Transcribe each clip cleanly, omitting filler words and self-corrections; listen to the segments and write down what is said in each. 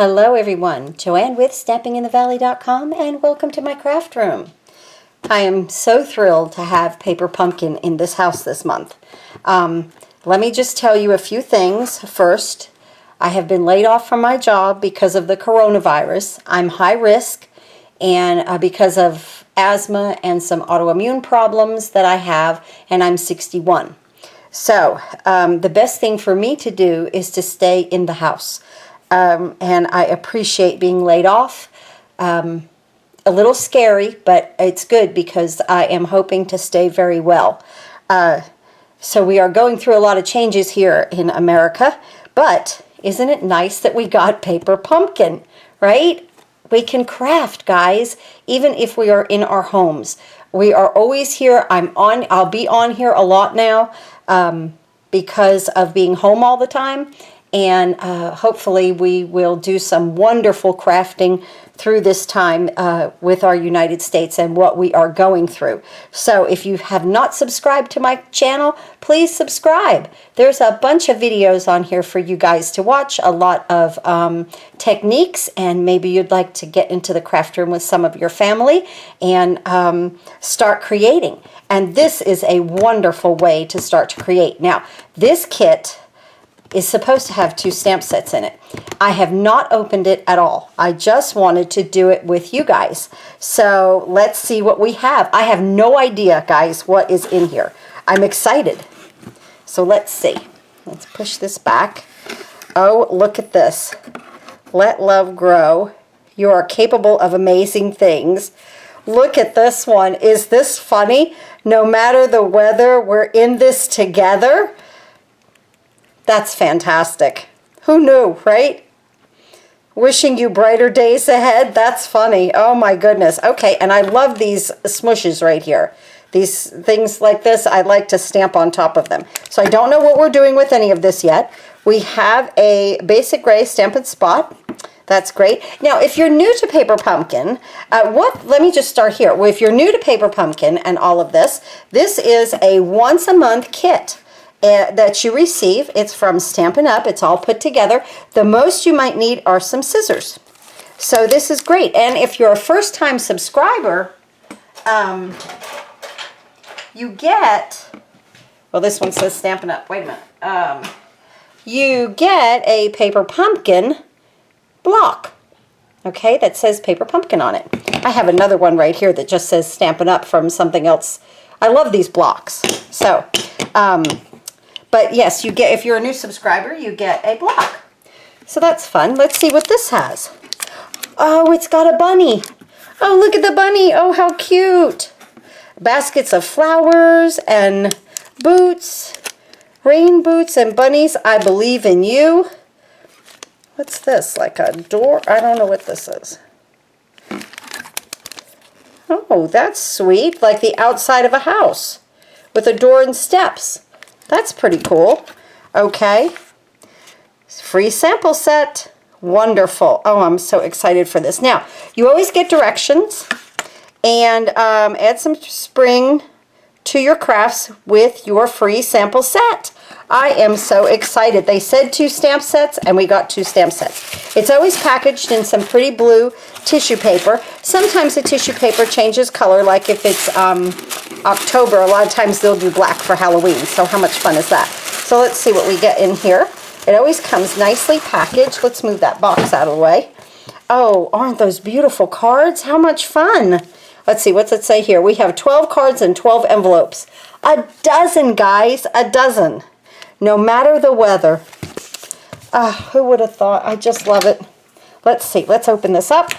Hello everyone, Joanne with StampingInTheValley.com and welcome to my craft room. I am so thrilled to have Paper Pumpkin in this house this month. Let me just tell you a few things. First, I have been laid off from my job because of the coronavirus. I'm high risk and because of asthma and some autoimmune problems that I have, and I'm 61. So the best thing for me to do is to stay in the house. And I appreciate being laid off. A little scary, but it's good because I am hoping to stay very well. So we are going through a lot of changes here in America, but isn't it nice that we got Paper Pumpkin, right? We can craft, guys, even if we are in our homes. We are always here. I'll be on here a lot now because of being home all the time. And hopefully we will do some wonderful crafting through this time with our United States and what we are going through. So if you have not subscribed to my channel, please subscribe. There's a bunch of videos on here for you guys to watch, a lot of techniques, and maybe you'd like to get into the craft room with some of your family and start creating. And this is a wonderful way to start to create. Now, this kit is supposed to have 2 stamp sets in it. I have not opened it at all. I just wanted to do it with you guys. So let's see what we have. I have no idea, guys, what is in here. I'm excited. So let's see. Let's push this back. Oh, look at this. Let love grow. You are capable of amazing things. Look at this one. Is this funny? No matter the weather, we're in this together. That's fantastic. Who knew, right? Wishing you brighter days ahead. That's funny. Oh my goodness. Okay, and I love these smooshes right here. These things like this, I like to stamp on top of them. So I don't know what we're doing with any of this yet. We have a basic gray Stampin' Spot. That's great. Now, if you're new to Paper Pumpkin, let me just start here. Well, if you're new to Paper Pumpkin and all of this, this is a once a month kit that you receive. It's from Stampin' Up. It's all put together. The most you might need are some scissors. So this is great. And if you're a first-time subscriber, you get, well, this one says Stampin' Up. Wait a minute. You get a Paper Pumpkin block, okay, that says Paper Pumpkin on it. I have another one right here that just says Stampin' Up from something else. I love these blocks. So, but yes, you get, if you're a new subscriber, you get a block. So that's fun. Let's see what this has. Oh, it's got a bunny. Oh, look at the bunny. Oh, how cute. Baskets of flowers and boots. Rain boots and bunnies. I believe in you. What's this? Like a door? I don't know what this is. Oh, that's sweet. Like the outside of a house with a door and steps. That's pretty cool. Okay. Free sample set. Wonderful. Oh, I'm so excited for this. Now, you always get directions and add some spring to your crafts with your free sample set. I am so excited. They said 2 stamp sets and we got 2 stamp sets. It's always packaged in some pretty blue tissue paper. Sometimes the tissue paper changes color, like if it's October, a lot of times they'll do black for Halloween. So how much fun is that? So let's see what we get in here. It always comes nicely packaged. Let's move that box out of the way. Oh, aren't those beautiful cards? How much fun. Let's see, what's it say here? We have 12 cards and 12 envelopes. A dozen, guys, a dozen. No matter the weather. Who would have thought? I just love it. Let's see. Let's open this up.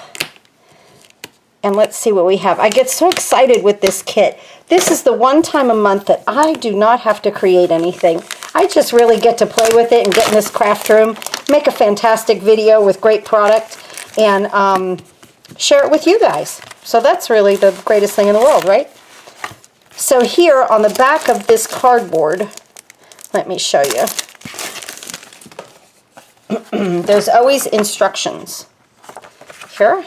And let's see what we have. I get so excited with this kit. This is the one time a month that I do not have to create anything. I just really get to play with it and get in this craft room, make a fantastic video with great product, and share it with you guys. So that's really the greatest thing in the world, right? So here on the back of this cardboard, let me show you. There's always instructions here.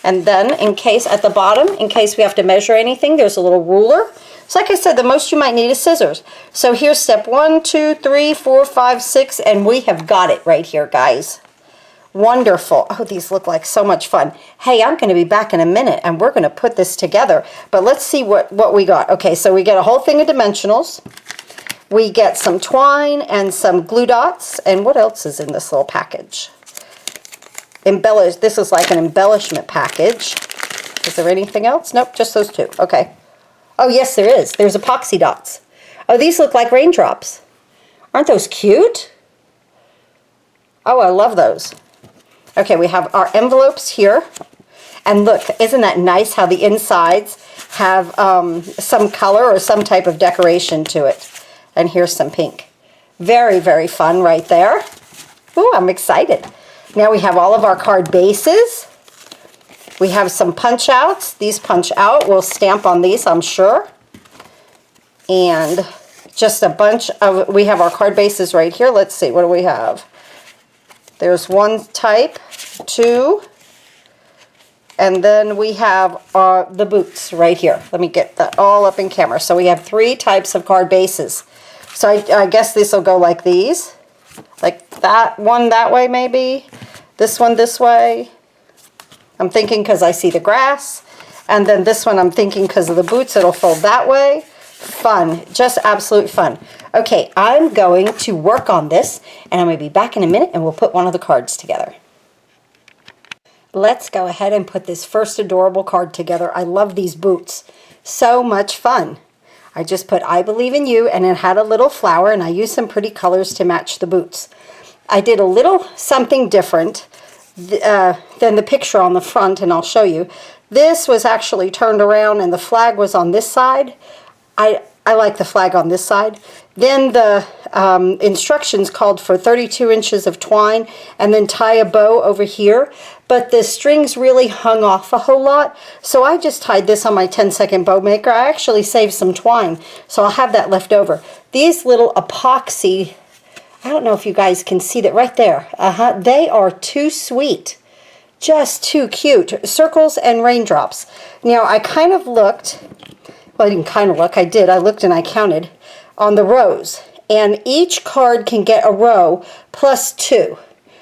And then in case at the bottom, in case we have to measure anything, there's a little ruler. So like I said, the most you might need is scissors. So here's step 1, 2, 3, 4, 5, 6, and we have got it right here, guys. Wonderful. Oh, these look like so much fun. Hey, I'm going to be back in a minute and we're going to put this together. But let's see what we got. Okay, so we get a whole thing of dimensionals. We get some twine and some glue dots. And what else is in this little package? This is like an embellishment package. Is there anything else? Nope, just those two. Okay. Oh, yes, there is. There's epoxy dots. Oh, these look like raindrops. Aren't those cute? Oh, I love those. Okay, we have our envelopes here. And look, isn't that nice how the insides have some color or some type of decoration to it. And here's some pink. Very, very fun right there. Ooh, I'm excited. Now we have all of our card bases. We have some punch outs. These punch out. We'll stamp on these, I'm sure. And just a bunch of, we have our card bases right here. Let's see, what do we have? There's one type, two, and then we have the boots right here. Let me get that all up in camera. So we have 3 types of card bases. So I guess this will go like these. Like that one that way maybe. This one this way. I'm thinking because I see the grass. And then this one I'm thinking because of the boots it'll fold that way. Fun. Just absolute fun. Okay, I'm going to work on this and I'm going to be back in a minute and we'll put one of the cards together. Let's go ahead and put this first adorable card together. I love these boots. So much fun. I just put I believe in you and it had a little flower and I used some pretty colors to match the boots. I did a little something different than the picture on the front and I'll show you. This was actually turned around and the flag was on this side. I like the flag on this side. Then the instructions called for 32 inches of twine and then tie a bow over here. But the strings really hung off a whole lot. So I just tied this on my 10-second bow maker. I actually saved some twine. So I'll have that left over. These little epoxy, I don't know if you guys can see that right there. They are too sweet. Just too cute. Circles and raindrops. Now I kind of looked. Well, I didn't kind of look, I did. I looked and I counted on the rows. And each card can get a row plus 2.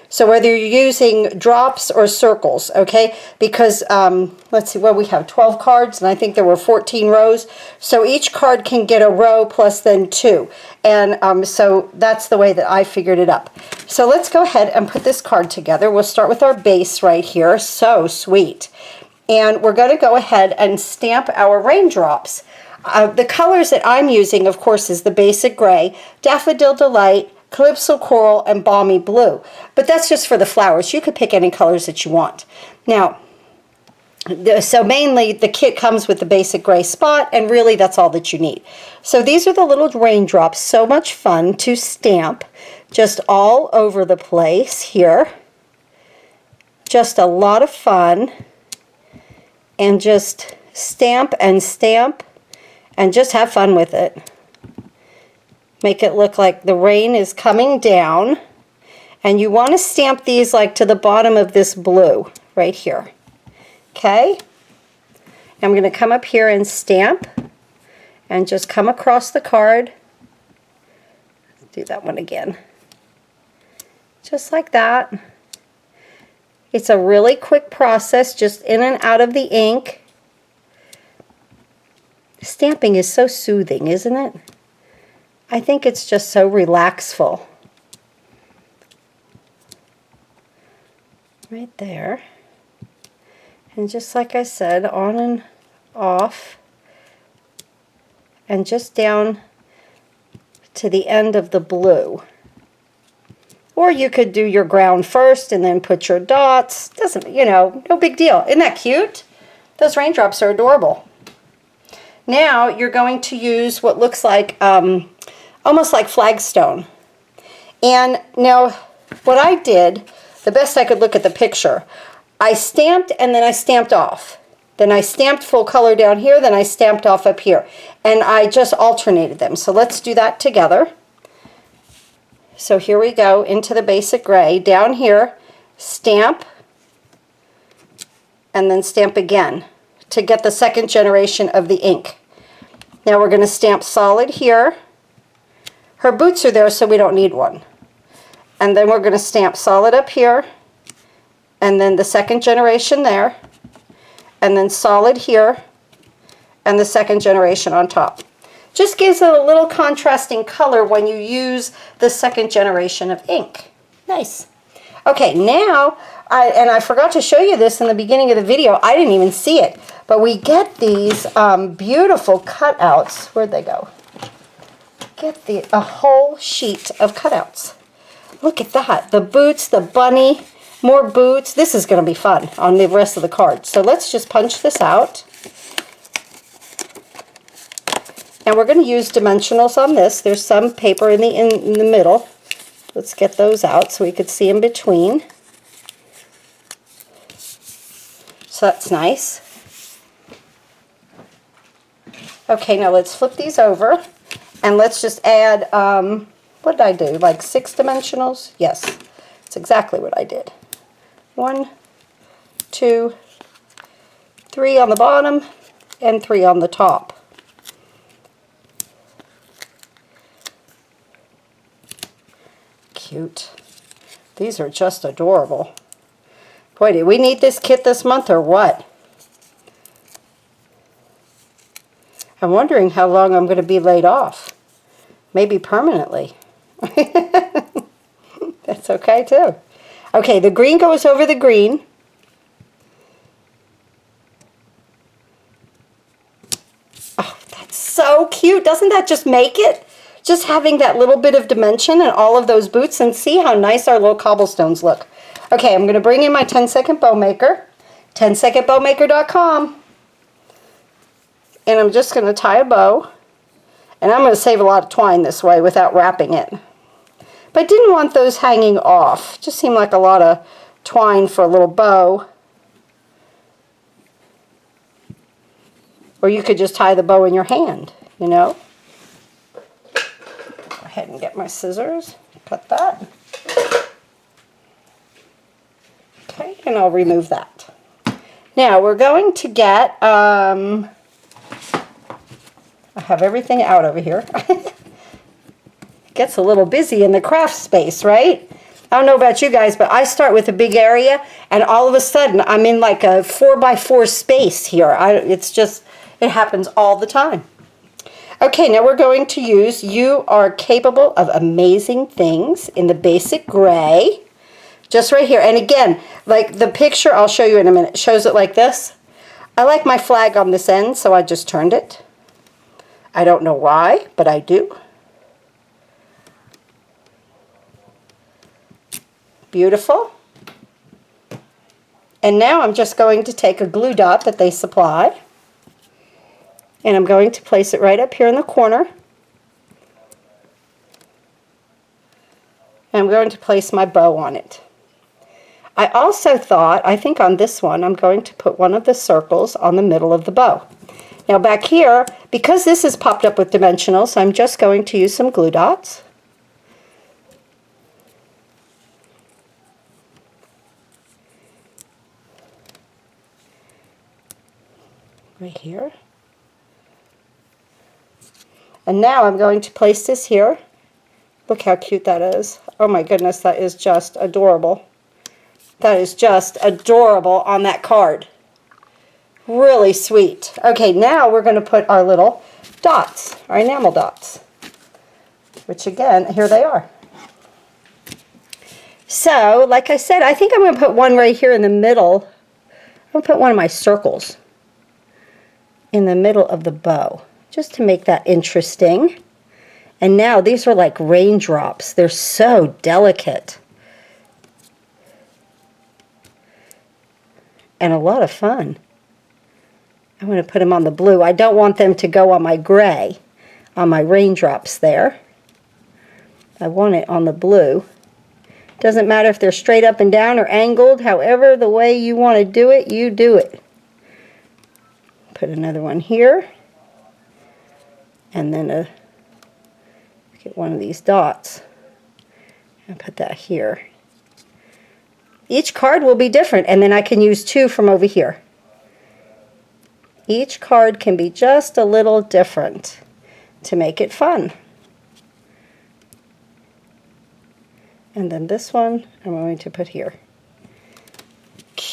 So whether you're using drops or circles, okay? Because, let's see, we have 12 cards, and I think there were 14 rows. So each card can get a row plus then 2. And so that's the way that I figured it up. So let's go ahead and put this card together. We'll start with our base right here. So sweet. And we're going to go ahead and stamp our raindrops. The colors that I'm using, of course, is the basic gray, Daffodil Delight, Calypso Coral, and Balmy Blue. But that's just for the flowers. You could pick any colors that you want. Now, so mainly the kit comes with the basic gray spot, and really that's all that you need. So these are the little raindrops. So much fun to stamp just all over the place here. Just a lot of fun. And just stamp and just have fun with it. Make it look like the rain is coming down. And you want to stamp these like to the bottom of this blue right here. Okay? I'm going to come up here and stamp and just come across the card. Do that one again. Just like that. It's a really quick process, just in and out of the ink. Stamping is so soothing, isn't it? I think it's just so relaxful. Right there. And just like I said, on and off. And just down to the end of the blue. Or you could do your ground first and then put your dots. Doesn't, no big deal. Isn't that cute? Those raindrops are adorable. Now you're going to use what looks like, almost like flagstone. And now what I did, the best I could look at the picture, I stamped and then I stamped off. Then I stamped full color down here, then I stamped off up here. And I just alternated them. So let's do that together. So here we go into the basic gray. Down here, stamp, and then stamp again to get the second generation of the ink. Now we're going to stamp solid here. Her boots are there, so we don't need one. And then we're going to stamp solid up here and then the second generation there, and then solid here, and the second generation on top. Just gives it a little contrasting color when you use the second generation of ink. Nice. Okay, now, I forgot to show you this in the beginning of the video. I didn't even see it, but we get these beautiful cutouts. Where'd they go? Get a whole sheet of cutouts. Look at that. The boots, the bunny, more boots. This is going to be fun on the rest of the cards. So let's just punch this out. And we're going to use dimensionals on this. There's some paper in the middle. Let's get those out so we could see in between. So that's nice. Okay, now let's flip these over. And let's just add, what did I do? Like 6 dimensionals? Yes, that's exactly what I did. 1, 2, 3 on the bottom, and 3 on the top. Cute. These are just adorable. Boy, do we need this kit this month or what? I'm wondering how long I'm going to be laid off. Maybe permanently. That's okay too. Okay, the green goes over the green. Oh, that's so cute. Doesn't that just make it? Just having that little bit of dimension and all of those boots, and see how nice our little cobblestones look. Okay, I'm going to bring in my 10-second bow maker, 10secondbowmaker.com, and I'm just going to tie a bow, and I'm going to save a lot of twine this way without wrapping it. But I didn't want those hanging off. It just seemed like a lot of twine for a little bow. Or you could just tie the bow in your hand, you know. Go ahead and get my scissors, cut that. Okay, and I'll remove that. Now we're going to get, I have everything out over here. It gets a little busy in the craft space, right? I don't know about you guys, but I start with a big area and all of a sudden I'm in like a 4x4 space here. It's just, it happens all the time. Okay, now we're going to use You Are Capable of Amazing Things in the basic gray. Just right here. And again, like the picture, I'll show you in a minute, shows it like this. I like my flag on this end, so I just turned it. I don't know why, but I do. Beautiful. And now I'm just going to take a glue dot that they supply. And I'm going to place it right up here in the corner. And I'm going to place my bow on it. I also thought, I think on this one, I'm going to put one of the circles on the middle of the bow. Now back here, because this is popped up with dimensionals, I'm just going to use some glue dots. Right here. And now I'm going to place this here. Look how cute that is. Oh my goodness, that is just adorable. That is just adorable on that card. Really sweet. Okay, now we're going to put our little dots, our enamel dots. Which again, here they are. So, like I said, I think I'm going to put one right here in the middle. I'm going to put one of my circles in the middle of the bow, just to make that interesting. And now these are like raindrops. They're so delicate. And a lot of fun. I'm going to put them on the blue. I don't want them to go on my gray, on my raindrops there. I want it on the blue. Doesn't matter if they're straight up and down or angled. However, the way you want to do it, you do it. Put another one here. And then get one of these dots and put that here. Each card will be different, and then I can use 2 from over here. Each card can be just a little different to make it fun. And then this one I'm going to put here.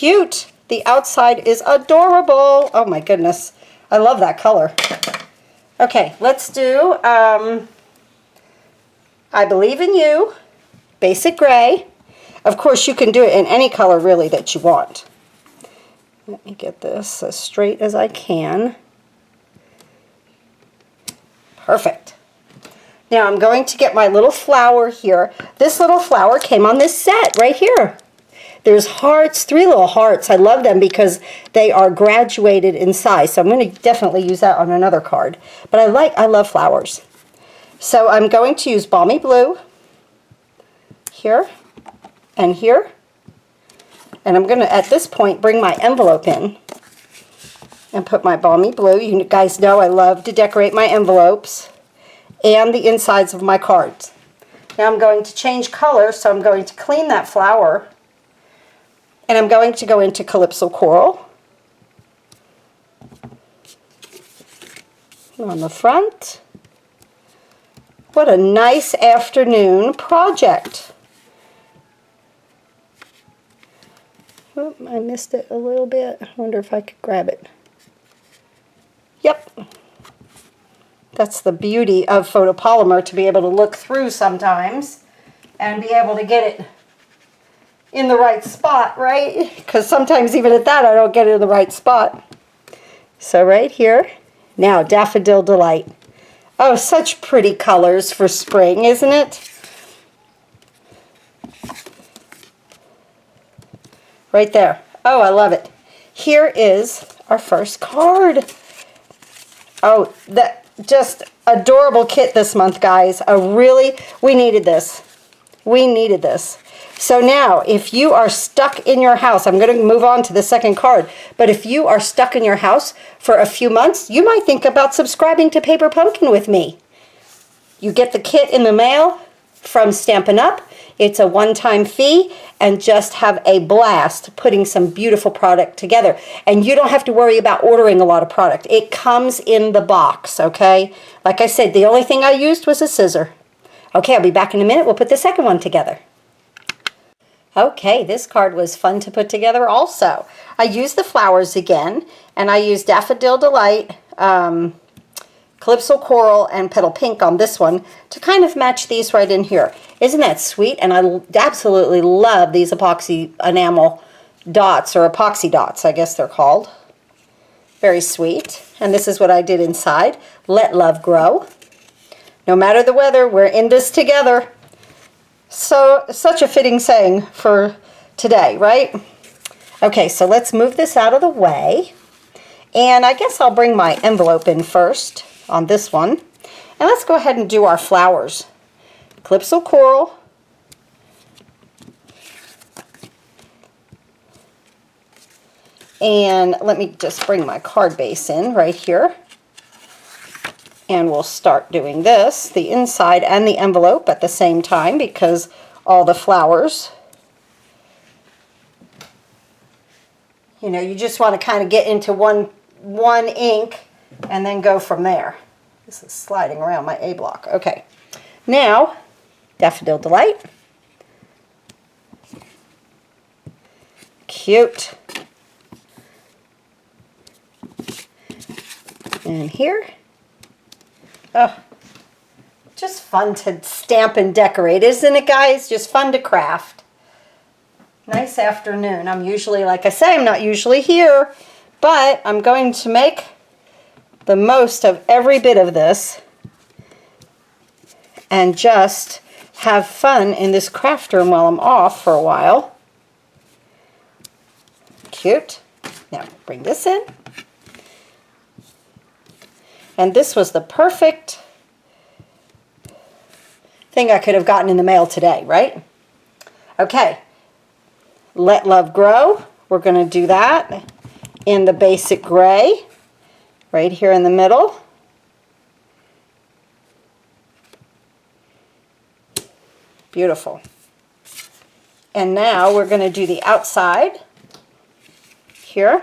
cute. The outside is adorable. Oh my goodness. I love that color. Okay, let's do I Believe in You, basic gray. Of course, you can do it in any color really that you want. Let me get this as straight as I can. Perfect. Now I'm going to get my little flower here. This little flower came on this set right here. There's hearts, 3 little hearts. I love them because they are graduated in size. So I'm going to definitely use that on another card. But I love flowers. So I'm going to use Balmy Blue here and here. And I'm going to, at this point, bring my envelope in and put my Balmy Blue. You guys know I love to decorate my envelopes and the insides of my cards. Now I'm going to change color, so I'm going to clean that flower. And I'm going to go into Calypso Coral on the front. What a nice afternoon project. Oh, I missed it a little bit. I wonder if I could grab it. Yep. That's the beauty of photopolymer, to be able to look through sometimes and be able to get it in the right spot, right? Because sometimes even at that I don't get it in the right spot. So right here. Now, Daffodil Delight. Oh, such pretty colors for spring, isn't it? Right there. Oh, I love it. Here is our first card. Oh, that just adorable kit this month, guys. We needed this. We needed this. So now, if you are stuck in your house, I'm going to move on to the second card, but if you are stuck in your house for a few months, you might think about subscribing to Paper Pumpkin with me. You get the kit in the mail from Stampin' Up. It's a one-time fee, and just have a blast putting some beautiful product together. And you don't have to worry about ordering a lot of product. It comes in the box, okay? Like I said, the only thing I used was a scissor. Okay, I'll be back in a minute. We'll put the second one together. Okay, this card was fun to put together also. I used the flowers again, and I used Daffodil Delight, Calypso Coral, and Petal Pink on this one to kind of match these right in here. Isn't that sweet? And I absolutely love these epoxy enamel dots, or epoxy dots, I guess they're called. Very sweet. And this is what I did inside. Let Love Grow. No matter the weather, we're in this together. So, such a fitting saying for today, right? Okay, so let's move this out of the way. And I guess I'll bring my envelope in first on this one. And let's go ahead and do our flowers. Calypso Coral. And let me just bring my card base in right here. And we'll start doing this, the inside and the envelope at the same time, because all the flowers, you know, you just want to kind of get into one ink and then go from there. This is sliding around my A block. Okay, now Daffodil Delight. Cute. And here. Oh, just fun to stamp and decorate, isn't it, guys? Just fun to craft. Nice afternoon. I'm usually, like I say, I'm not usually here, but I'm going to make the most of every bit of this and just have fun in this craft room while I'm off for a while. Cute. Now, bring this in. And this was the perfect thing I could have gotten in the mail today, right? Okay, Let Love Grow. We're going to do that in the basic gray, right here in the middle. Beautiful. And now we're going to do the outside here.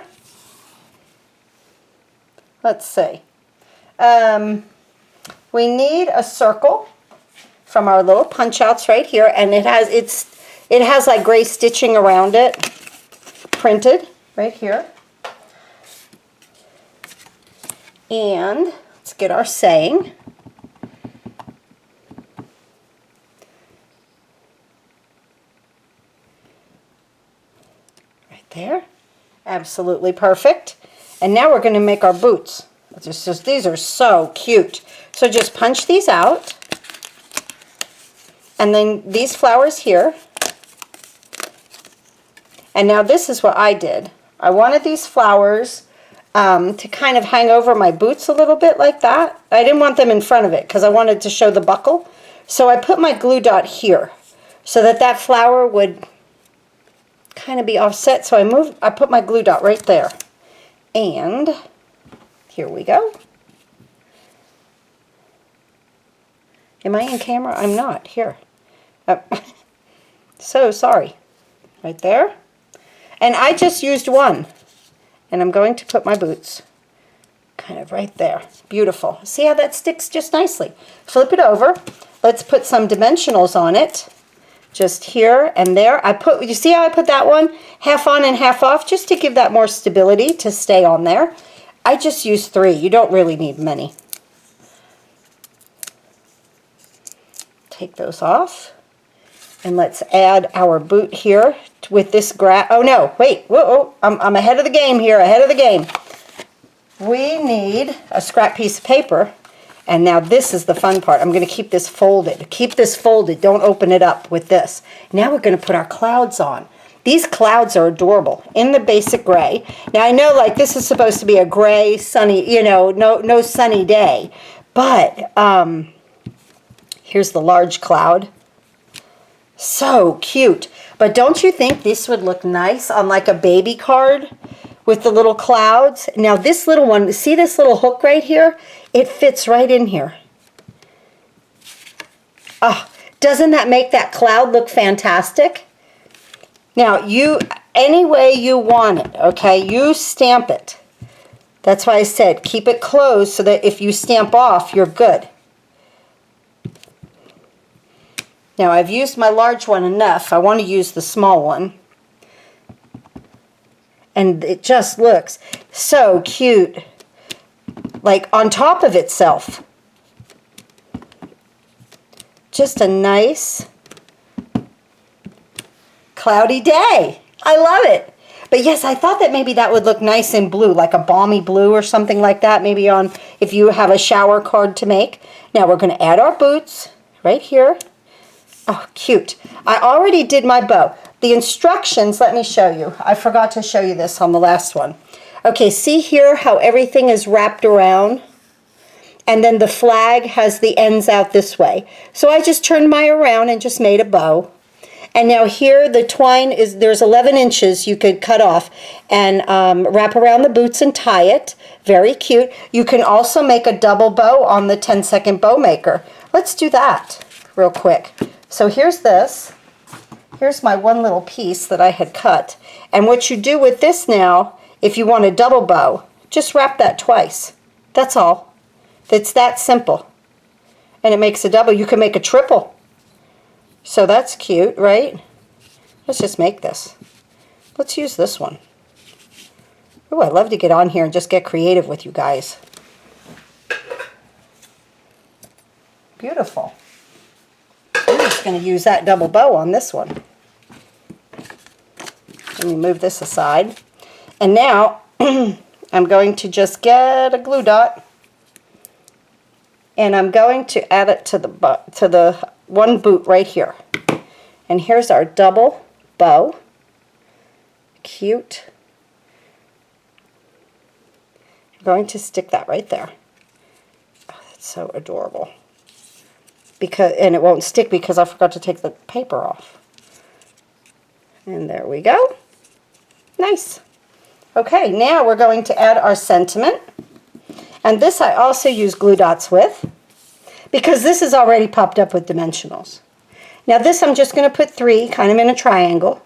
Let's see. We need a circle from our little punch outs right here, and it has like gray stitching around it. printed right here. And let's get our saying. Right there. Absolutely perfect. And now we're going to make our boots. These are so cute. So just punch these out. And then these flowers here. And now this is what I did. I wanted these flowers to kind of hang over my boots a little bit like that. I didn't want them in front of it because I wanted to show the buckle. So I put my glue dot here so that that flower would kind of be offset. So I put my glue dot right there. And here we go. Am I in camera? I'm not. Here. So sorry. Right there. And I just used one. And I'm going to put my boots kind of right there. Beautiful. See how that sticks just nicely. Flip it over. Let's put some dimensionals on it. Just here and there. You see how I put that one half on and half off just to give that more stability to stay on there. I just used 3. You don't really need many. Take those off. And let's add our boot here with this oh no, wait, whoa, I'm ahead of the game here, ahead of the game. We need a scrap piece of paper. And now this is the fun part. I'm going to keep this folded. Keep this folded. Don't open it up with this. Now we're going to put our clouds on. These clouds are adorable in the basic gray. Now I know like this is supposed to be a gray, sunny, you know, no sunny day. But here's the large cloud. So cute. But don't you think this would look nice on like a baby card with the little clouds? Now this little one, see this little hook right here? It fits right in here. Oh, doesn't that make that cloud look fantastic? Now any way you want it, okay? You stamp it. That's why I said keep it closed so that if you stamp off, you're good. Now I've used my large one enough. I want to use the small one. And it just looks so cute. Like on top of itself. Just a nice cloudy day. I love it. But yes, I thought that maybe that would look nice in blue, like a balmy blue or something like that. Maybe on if you have a shower card to make. Now we're going to add our boots right here. Oh, cute. I already did my bow. The instructions, let me show you. I forgot to show you this on the last one. Okay, see here how everything is wrapped around? And then the flag has the ends out this way. So I just turned mine around and just made a bow. And now here the twine is, there's 11 inches you could cut off and wrap around the boots and tie it. Very cute. You can also make a double bow on the 10-second bow maker. Let's do that real quick. So here's this. Here's my one little piece that I had cut. And what you do with this now, if you want a double bow, just wrap that twice. That's all. It's that simple. And it makes a double. You can make a triple. So that's cute, right? Let's just make this. Let's use this one. Oh, I love to get on here and just get creative with you guys. Beautiful. I'm just going to use that double bow on this one. Let me move this aside. And now I'm going to just get a glue dot and I'm going to add it to the one boot right here. And here's our double bow. Cute. I'm going to stick that right there. Oh, that's so adorable. And it won't stick because I forgot to take the paper off. And there we go. Nice. Okay, now we're going to add our sentiment. And this I also use glue dots with because this is already popped up with dimensionals. Now this I'm just going to put 3 kind of in a triangle.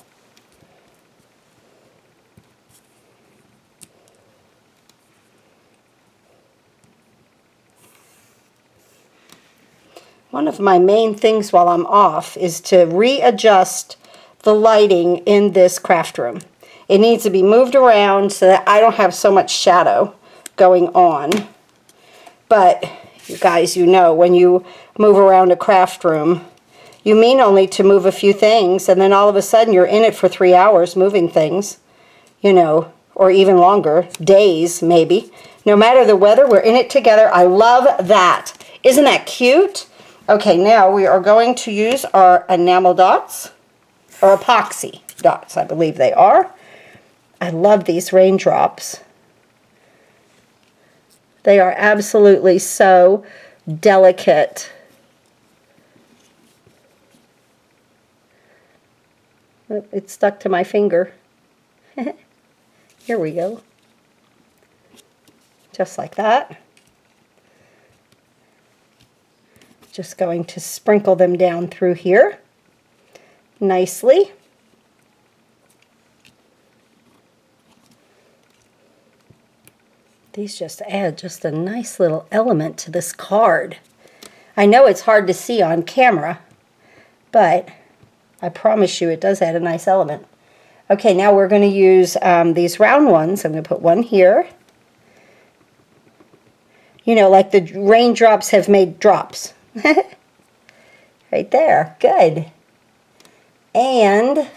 One of my main things while I'm off is to readjust the lighting in this craft room. It needs to be moved around so that I don't have so much shadow going on. But you guys, you know, when you move around a craft room, you mean only to move a few things, and then all of a sudden you're in it for 3 hours moving things, you know, or even longer, days maybe. No matter the weather, we're in it together. I love that. Isn't that cute? Okay, now we are going to use our enamel dots, or epoxy dots, I believe they are. I love these raindrops. They are absolutely so delicate. Oh, it stuck to my finger. Here we go. Just like that. Just going to sprinkle them down through here nicely. These just add just a nice little element to this card. I know it's hard to see on camera, but I promise you it does add a nice element. Okay, now we're going to use these round ones. I'm going to put one here. You know, like the raindrops have made drops. Right there. Good. And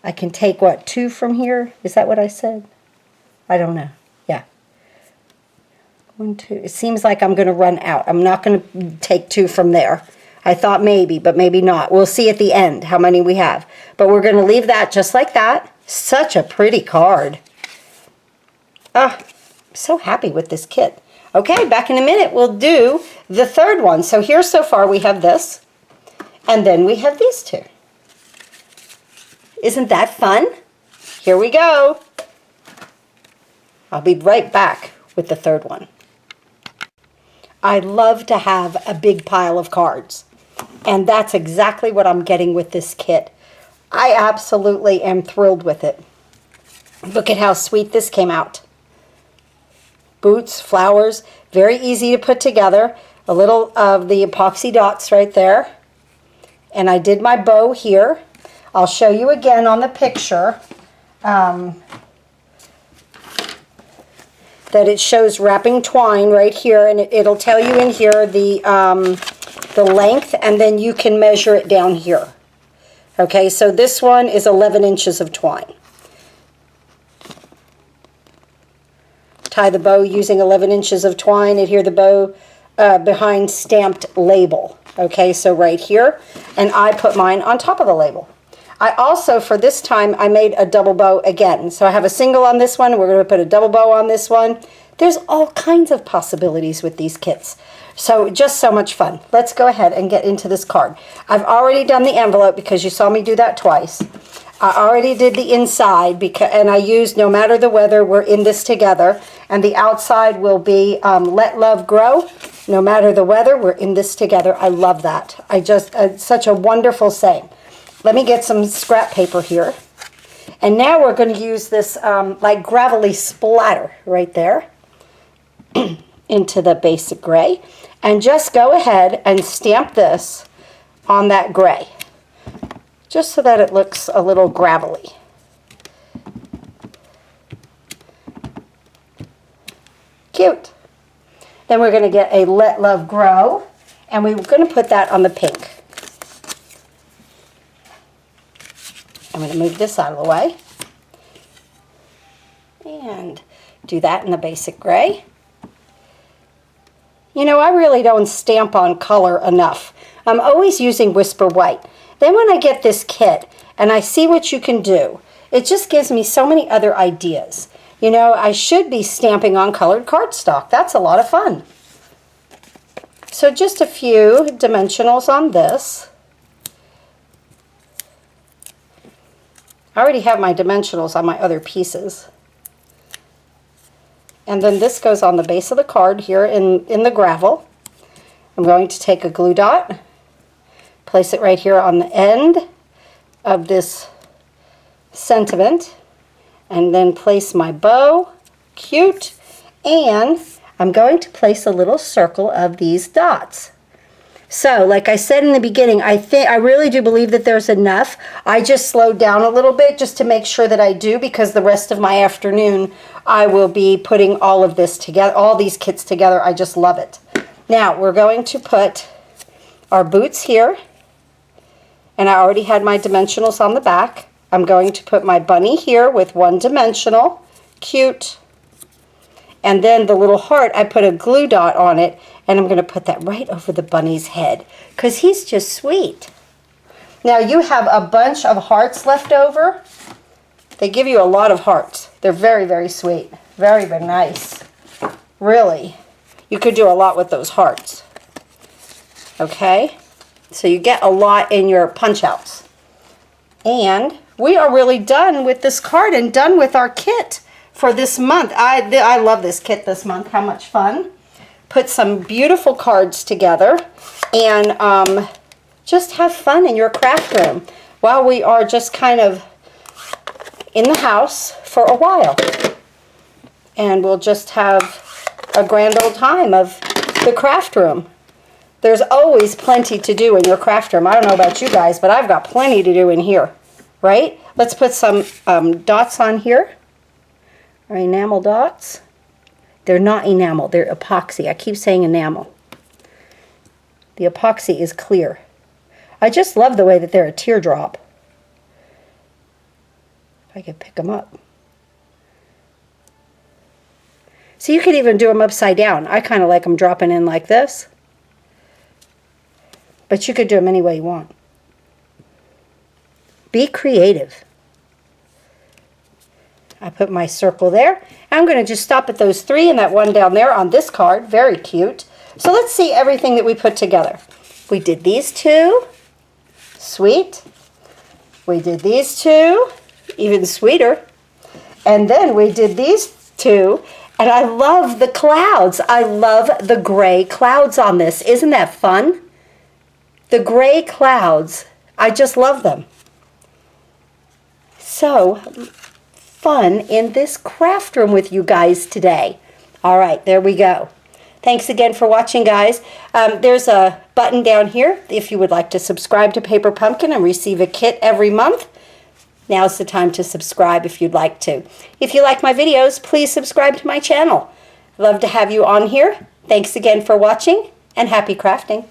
I can take, what, 2 from here? Is that what I said? I don't know. Yeah. 1, 2. It seems like I'm going to run out. I'm not going to take 2 from there. I thought maybe, but maybe not. We'll see at the end how many we have. But we're going to leave that just like that. Such a pretty card. Ah, I'm so happy with this kit. Okay, back in a minute, we'll do the third one. So here so far we have this, and then we have these 2. Isn't that fun? Here we go. I'll be right back with the third one. I love to have a big pile of cards, and that's exactly what I'm getting with this kit. I absolutely am thrilled with it. Look at how sweet this came out. Boots, flowers, very easy to put together. A little of the epoxy dots right there. And I did my bow here. I'll show you again on the picture that it shows wrapping twine right here, and it'll tell you in here the length, and then you can measure it down here. Okay, so this one is 11 inches of twine. Tie the bow using 11 inches of twine. Adhere the bow behind stamped label. Okay, so right here, and I put mine on top of the label. I also, for this time, I made a double bow again. So I have a single on this one. We're going to put a double bow on this one. There's all kinds of possibilities with these kits. So just so much fun. Let's go ahead and get into this card. I've already done the envelope because you saw me do that twice. I already did the inside, and I used No Matter the Weather, We're in This Together. And the outside will be Let Love Grow. No matter the weather, we're in this together. I love that. It's such a wonderful saying. Let me get some scrap paper here. And now we're going to use this like gravelly splatter right there into the basic gray. And just go ahead and stamp this on that gray, just so that it looks a little gravelly. Cute. Then we're going to get a Let Love Grow, and we're going to put that on the pink. I'm going to move this out of the way and do that in the basic gray. You know, I really don't stamp on color enough. I'm always using Whisper White. Then when I get this kit and I see what you can do, it just gives me so many other ideas. You know, I should be stamping on colored cardstock. That's a lot of fun. So just a few dimensionals on this. I already have my dimensionals on my other pieces. And then this goes on the base of the card here in the gravel. I'm going to take a glue dot, place it right here on the end of this sentiment, and then place my bow. Cute. And I'm going to place a little circle of these dots. So, like I said in the beginning, I really do believe that there's enough. I just slowed down a little bit just to make sure that I do, because the rest of my afternoon I will be putting all of this together, all these kits together. I just love it. Now, we're going to put our boots here, and I already had my dimensionals on the back. I'm going to put my bunny here with one dimensional, cute. And then the little heart, I put a glue dot on it, and I'm going to put that right over the bunny's head because he's just sweet. Now you have a bunch of hearts left over. They give you a lot of hearts. They're very, very sweet. Very, very nice. Really. You could do a lot with those hearts. Okay? So you get a lot in your punch outs. And we are really done with this card and done with our kit for this month. I love this kit this month. How much fun. Put some beautiful cards together and just have fun in your craft room while we are just kind of in the house for a while. And we'll just have a grand old time of the craft room. There's always plenty to do in your craft room. I don't know about you guys, but I've got plenty to do in here, right? Let's put some dots on here, or enamel dots. They're not enamel, they're epoxy. I keep saying enamel. The epoxy is clear. I just love the way that they're a teardrop. If I could pick them up. So you could even do them upside down. I kind of like them dropping in like this. But you could do them any way you want. Be creative. I put my circle there. I'm going to just stop at those three and that one down there on this card. Very cute. So let's see everything that we put together. We did these two. Sweet. We did these two. Even sweeter. And then we did these two. And I love the clouds. I love the gray clouds on this. Isn't that fun? The gray clouds. I just love them. So fun in this craft room with you guys today. All right, there we go. Thanks again for watching, guys. There's a button down here if you would like to subscribe to Paper Pumpkin and receive a kit every month. Now's the time to subscribe if you'd like to. If you like my videos, please subscribe to my channel. Love to have you on here. Thanks again for watching, and happy crafting.